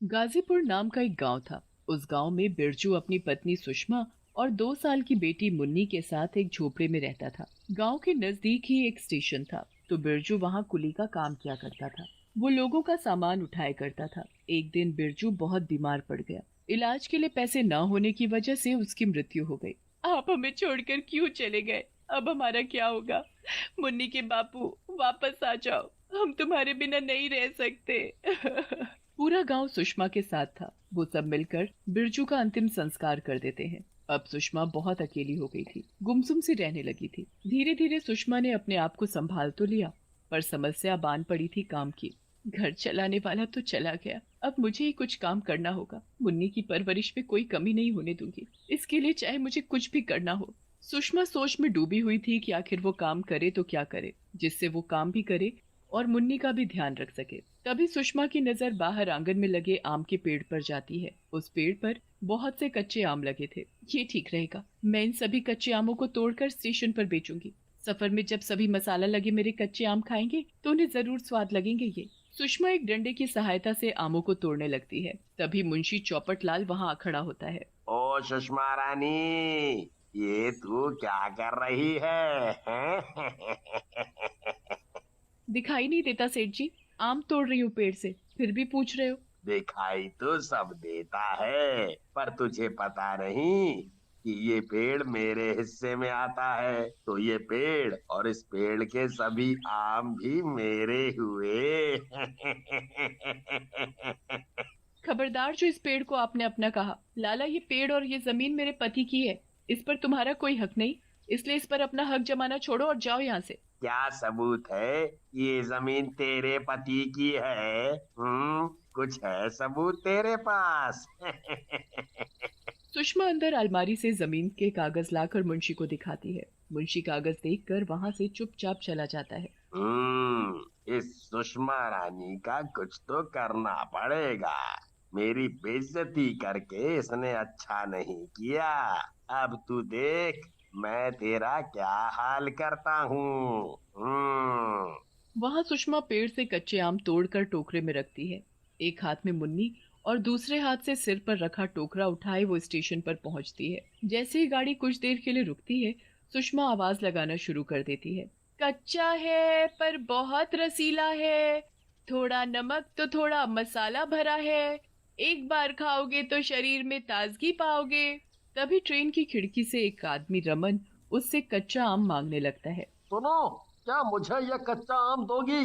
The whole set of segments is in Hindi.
गाजीपुर नाम का एक गांव था। उस गांव में बिरजू अपनी पत्नी सुषमा और 2 साल की बेटी मुन्नी के साथ एक झोपड़े में रहता था। गांव के नजदीक ही एक स्टेशन था, तो बिरजू वहां कुली का काम किया करता था। वो लोगों का सामान उठाया करता था। एक दिन बिरजू बहुत बीमार पड़ गया। इलाज के लिए पैसे न होने की वजह से उसकी मृत्यु हो गई। आप हमें छोड़कर क्यों चले गए? अब हमारा क्या होगा? मुन्नी के बापू, वापस आ जाओ, हम तुम्हारे बिना नहीं रह सकते। पूरा गांव सुषमा के साथ था। वो सब मिलकर बिरजू का अंतिम संस्कार कर देते हैं। अब सुषमा बहुत अकेली हो गई थी, गुमसुम सी रहने लगी थी। धीरे धीरे सुषमा ने अपने आप को संभाल तो लिया, पर समस्या बांध पड़ी थी काम की। घर चलाने वाला तो चला गया, अब मुझे ही कुछ काम करना होगा। मुन्नी की परवरिश में कोई कमी नहीं होने दूंगी, इसके लिए चाहे मुझे कुछ भी करना हो। सुषमा सोच में डूबी हुई थी कि आखिर वो काम करे तो क्या करे, जिससे वो काम भी करे और मुन्नी का भी ध्यान रख सके। तभी सुषमा की नजर बाहर आंगन में लगे आम के पेड़ पर जाती है। उस पेड़ पर बहुत से कच्चे आम लगे थे। ये ठीक रहेगा, मैं इन सभी कच्चे आमों को तोड़कर स्टेशन पर बेचूंगी। सफर में जब सभी मसाला लगे मेरे कच्चे आम खाएंगे तो उन्हें जरूर स्वाद लगेंगे। ये सुषमा एक डंडे की सहायता से आमों को तोड़ने लगती है। तभी मुंशी चौपट लाल वहाँ खड़ा होता है। ओ सुषमा रानी, ये तू क्या कर रही है, हैं? दिखाई नहीं देता सेठ जी? आम तोड़ रही हूँ पेड़ से, फिर भी पूछ रहे हो? दिखाई तो सब देता है, पर तुझे पता नहीं कि ये पेड़ मेरे हिस्से में आता है। तो ये पेड़ और इस पेड़ के सभी आम भी मेरे हुए। खबरदार जो इस पेड़ को आपने अपना कहा। लाला, ये पेड़ और ये जमीन मेरे पति की है, इस पर तुम्हारा कोई हक नहीं। इसलिए इस पर अपना हक जमाना छोड़ो और जाओ यहाँ से। क्या सबूत है ये जमीन तेरे पति की है? कुछ है सबूत तेरे पास? सुषमा अंदर अलमारी से जमीन के कागज लाकर मुंशी को दिखाती है। मुंशी कागज देखकर वहां से चुपचाप चला जाता है। इस सुषमा रानी का कुछ तो करना पड़ेगा। मेरी बेइज्जती करके इसने अच्छा नहीं किया। अब तू देख, मैं तेरा क्या हाल करता हूँ। वहां सुषमा पेड़ से कच्चे आम तोड़कर टोकरे में रखती है। एक हाथ में मुन्नी और दूसरे हाथ से सिर पर रखा टोकरा उठाए वो स्टेशन पर पहुंचती है। जैसे ही गाड़ी कुछ देर के लिए रुकती है, सुषमा आवाज लगाना शुरू कर देती है। कच्चा है पर बहुत रसीला है, थोड़ा नमक तो थोड़ा मसाला भरा है, एक बार खाओगे तो शरीर में ताजगी पाओगे। तभी ट्रेन की खिड़की से एक आदमी रमन उससे कच्चा आम मांगने लगता है। सुनो, क्या मुझे ये कच्चा आम दोगी?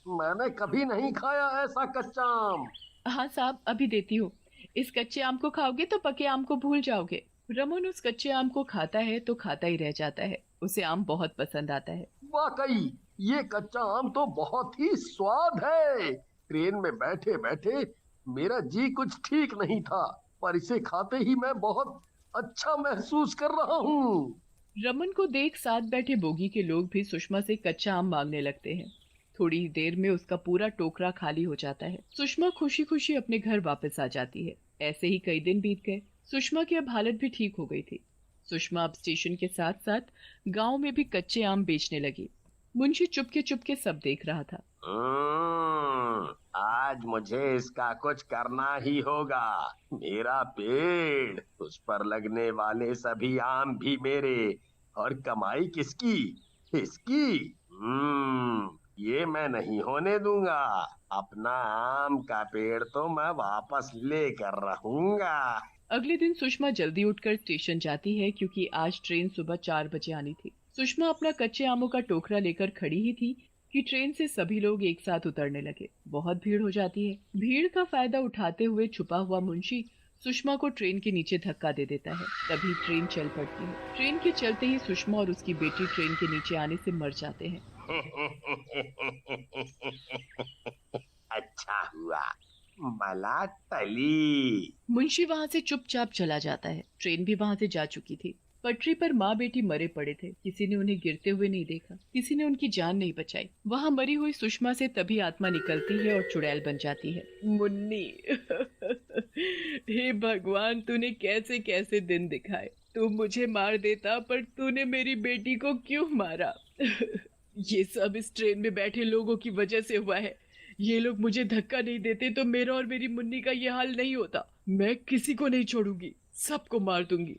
मैंने कभी नहीं खाया ऐसा कच्चा आम। हाँ साहब, अभी देती हूँ। इस कच्चे आम को खाओगे तो पके आम को भूल जाओगे। रमन उस कच्चे आम को खाता है तो खाता ही रह जाता है। उसे आम बहुत पसंद आता है। वाकई ये कच्चा आम तो बहुत ही स्वाद है। ट्रेन में बैठे बैठे मेरा जी कुछ ठीक नहीं था, पर इसे खाते ही मैं बहुत अच्छा महसूस कर रहा हूँ। रमन को देख साथ बैठे बोगी के लोग भी सुषमा से कच्चा आम मांगने लगते हैं। थोड़ी देर में उसका पूरा टोकरा खाली हो जाता है। सुषमा खुशी खुशी अपने घर वापस आ जाती है। ऐसे ही कई दिन बीत गए। सुषमा की अब हालत भी ठीक हो गई थी। सुषमा अब स्टेशन के साथ साथ गांव में भी कच्चे आम बेचने लगी। मुंशी चुपके चुपके सब देख रहा था। आज मुझे इसका कुछ करना ही होगा। मेरा पेड़, उस पर लगने वाले सभी आम भी मेरे, और कमाई किसकी? इसकी। ये मैं नहीं होने दूंगा। अपना आम का पेड़ तो मैं वापस लेकर रहूंगा। अगले दिन सुषमा जल्दी उठकर स्टेशन जाती है, क्योंकि आज ट्रेन सुबह 4 बजे आनी थी। सुषमा अपना कच्चे आमों का टोकरा लेकर खड़ी ही थी कि ट्रेन से सभी लोग एक साथ उतरने लगे। बहुत भीड़ हो जाती है। भीड़ का फायदा उठाते हुए छुपा हुआ मुंशी सुषमा को ट्रेन के नीचे धक्का दे देता है। तभी ट्रेन चल पड़ती है। ट्रेन के चलते ही सुषमा और उसकी बेटी ट्रेन के नीचे आने से मर जाते हैं। अच्छा हुआ मला टली। मुंशी वहां से चुपचाप चला जाता है। ट्रेन भी वहां से जा चुकी थी। पटरी पर माँ बेटी मरे पड़े थे। किसी ने उन्हें गिरते हुए नहीं देखा, किसी ने उनकी जान नहीं बचाई। वहां मरी हुई सुषमा से तभी आत्मा निकलती है और चुड़ैल बन जाती है। मुन्नी, हे भगवान, तूने कैसे कैसे दिन दिखाए। तू मुझे मार देता, पर तूने मेरी बेटी को क्यों मारा? ये सब इस ट्रेन में बैठे लोगों की वजह से हुआ है। ये लोग मुझे धक्का नहीं देते तो मेरा और मेरी मुन्नी का ये हाल नहीं होता। मैं किसी को नहीं छोड़ूंगी, सबको मार दूंगी।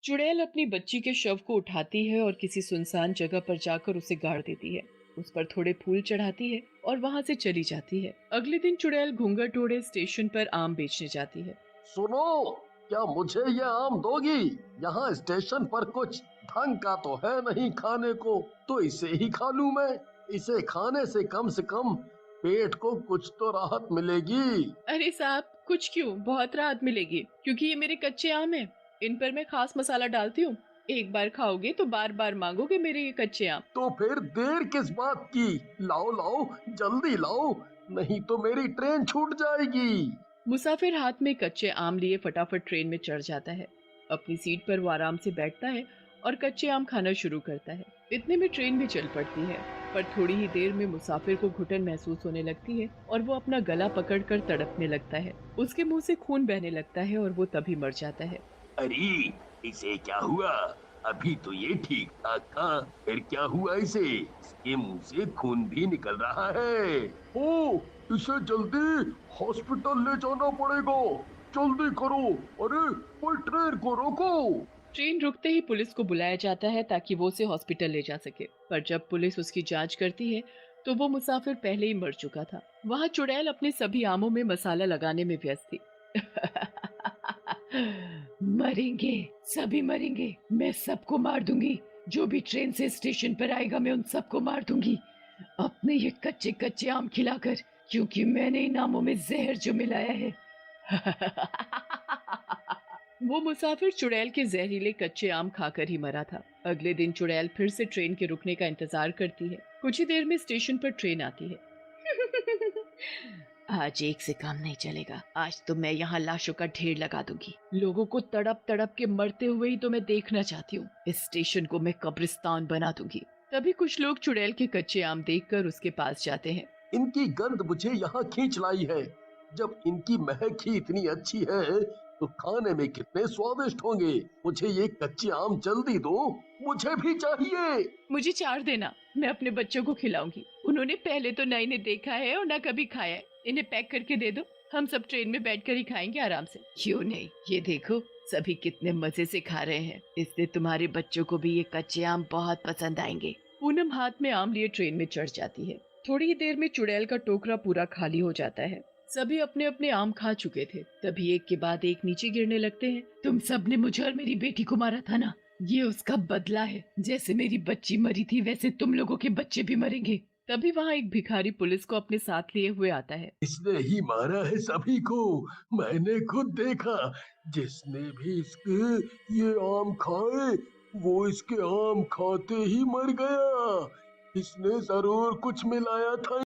चुड़ैल अपनी बच्ची के शव को उठाती है और किसी सुनसान जगह पर जाकर उसे गाड़ देती है। उस पर थोड़े फूल चढ़ाती है और वहां से चली जाती है। अगले दिन चुड़ैल घूंघट ओढ़े स्टेशन पर आम बेचने जाती है। सुनो, क्या मुझे ये आम दोगी? यहाँ स्टेशन पर कुछ ढंग का तो है नहीं खाने को, तो इसे ही खा लूं मैं। इसे खाने से कम पेट को कुछ तो राहत मिलेगी। अरे साहब, कुछ क्यों, बहुत राहत मिलेगी, क्योंकि ये मेरे कच्चे आम हैं। इन पर मैं खास मसाला डालती हूँ। एक बार खाओगे तो बार बार मांगोगे मेरे ये कच्चे आम। तो फिर देर किस बात की? लाओ लाओ, जल्दी लाओ, नहीं तो मेरी ट्रेन छूट जाएगी। मुसाफिर हाथ में कच्चे आम लिए फटाफट ट्रेन में चढ़ जाता है। अपनी सीट पर वो आराम से बैठता है और कच्चे आम खाना शुरू करता है। इतने में ट्रेन भी चल पड़ती है, पर थोड़ी ही देर में मुसाफिर को घुटन महसूस होने लगती है और वो अपना गला पकड़कर तड़पने लगता है। उसके मुंह से खून बहने लगता है और वो तभी मर जाता है। अरे, इसे क्या हुआ? अभी तो ये ठीक ठाक था, फिर क्या हुआ इसे? इसके मुंह से खून भी निकल रहा है। ओ, इसे जल्दी हॉस्पिटल ले जाना पड़ेगा। जल्दी करो। अरे, कोई ट्रेन को रोको। ट्रेन रुकते ही पुलिस को बुलाया जाता है ताकि वो उसे हॉस्पिटल ले जा सके, पर जब पुलिस उसकी जांच करती है तो वो मुसाफिर पहले ही मर चुका था। वहां चुड़ैल अपने सभी आमों में मसाला लगाने में व्यस्त थी। मरेंगे, सभी मरेंगे, मैं सबको मार दूंगी। जो भी ट्रेन से स्टेशन पर आएगा मैं उन सबको मार दूंगी, अपने ये कच्चे कच्चे आम खिलाकर, क्योंकि मैंने इन आमों में जहर जो मिलाया है। वो मुसाफिर चुड़ैल के जहरीले कच्चे आम खाकर ही मरा था। अगले दिन चुड़ैल फिर से ट्रेन के रुकने का इंतजार करती है। कुछ ही देर में स्टेशन पर ट्रेन आती है। आज एक से काम नहीं चलेगा। आज तो मैं यहाँ लाशों का ढेर लगा दूंगी। लोगों को तड़प तड़प के मरते हुए ही तो मैं देखना चाहती हूँ। इस स्टेशन को मैं कब्रिस्तान बना दूंगी। तभी कुछ लोग चुड़ैल के कच्चे आम देखकर उसके पास जाते हैं। इनकी गंध मुझे यहाँ खींच लाई है। जब इनकी महक ही इतनी अच्छी है, तो खाने में कितने स्वादिष्ट होंगे। मुझे ये कच्चे आम जल्दी दो, मुझे भी चाहिए। मुझे 4 देना, मैं अपने बच्चों को खिलाऊंगी। उन्होंने पहले तो ना इन्हें देखा है और ना कभी खाया है। इन्हें पैक करके दे दो, हम सब ट्रेन में बैठकर ही खाएंगे आराम से। क्यों नहीं, ये देखो सभी कितने मजे से खा रहे हैं। इससे तुम्हारे बच्चों को भी ये कच्चे आम बहुत पसंद आएंगे। पूनम हाथ में आम लिए ट्रेन में चढ़ जाती है। थोड़ी ही देर में चुड़ैल का टोकरा पूरा खाली हो जाता है। सभी अपने अपने आम खा चुके थे। तभी एक के बाद एक नीचे गिरने लगते हैं। तुम सब ने मुझे और मेरी बेटी को मारा था ना, ये उसका बदला है। जैसे मेरी बच्ची मरी थी वैसे तुम लोगों के बच्चे भी मरेंगे। तभी वहाँ एक भिखारी पुलिस को अपने साथ लिए हुए आता है। इसने ही मारा है सभी को, मैंने खुद देखा। जिसने भी इसके ये आम खाए, वो इसके आम खाते ही मर गया। इसने जरूर कुछ मिलाया था